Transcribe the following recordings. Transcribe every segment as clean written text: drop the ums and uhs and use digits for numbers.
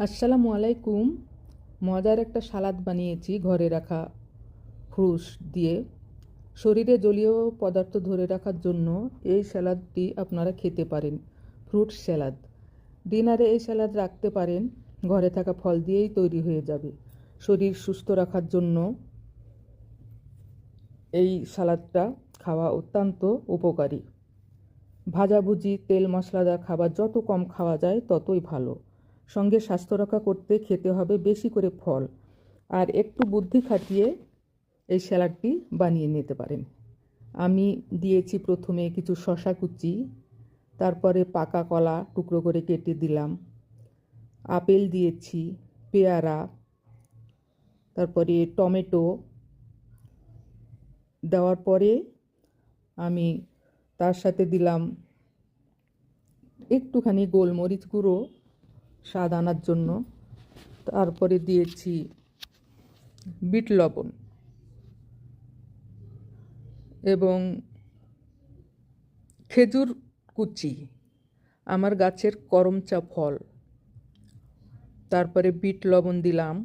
আসসালামু আলাইকুম। মজার একটা সালাদ বানিয়েছি ঘরে রাখা ফ্রুটস দিয়ে। শরীরে জলীয় পদার্থ ধরে রাখার জন্য এই স্যালাডটি আপনারা খেতে পারেন। ফ্রুট স্যালাদ ডিনারে এই স্যালাদ রাখতে পারেন, ঘরে থাকা ফল দিয়েই তৈরি হয়ে যাবে। শরীর সুস্থ রাখার জন্য এই সালাদটা খাওয়া অত্যন্ত উপকারী। ভাজাভুজি তেল মশলাদার খাবার যত কম খাওয়া যায় ততই ভালো। সঙ্গে স্বাস্থ্য রক্ষা করতে খেতে হবে বেশি করে ফল, আর একটু বুদ্ধি খাটিয়ে এই স্যালাডটি বানিয়ে নিতে পারেন। আমি দিয়েছি প্রথমে কিছু শসা কুচি, তারপরে পাকা কলা টুকরো করে কেটে দিলাম, আপেল দিয়েছি, পেয়ারা, তারপরে টমেটো দেওয়ার পরে আমি তার সাথে দিলাম একটুখানি গোলমরিচ গুঁড়ো স্বাদ আনার জন্য, তারপরে দিয়েছি বিট লবণ এবং খেজুর কুচি, আমার গাছের করমচা ফল। তারপরে বিট লবণ দিলাম,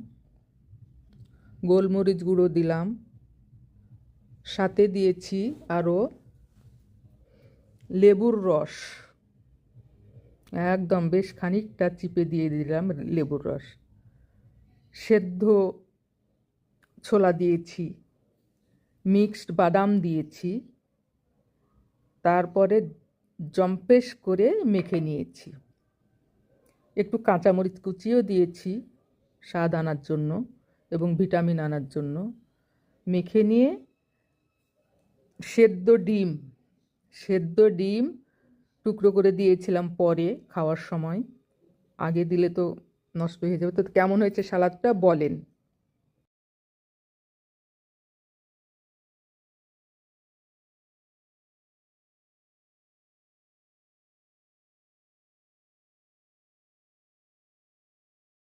গোলমরিচ গুঁড়ো দিলাম, সাথে দিয়েছি আরও লেবুর রস, একদম বেশ খানিকটা চিপে দিয়ে দিলাম লেবুর রস। সেদ্ধ ছোলা দিয়েছি, মিক্সড বাদাম দিয়েছি, তারপরে জম্পেশ করে মেখে নিয়েছি। একটু কাঁচামরিচ কুচিও দিয়েছি স্বাদ আনার জন্য এবং ভিটামিন আনার জন্য। মেখে নিয়ে সেদ্ধ ডিম টুকরো করে দিয়েছিলাম পরে খাওয়ার সময়, আগে দিলে তো নষ্ট হয়ে যাবে। তো কেমন হয়েছে সালাদটা বলেন।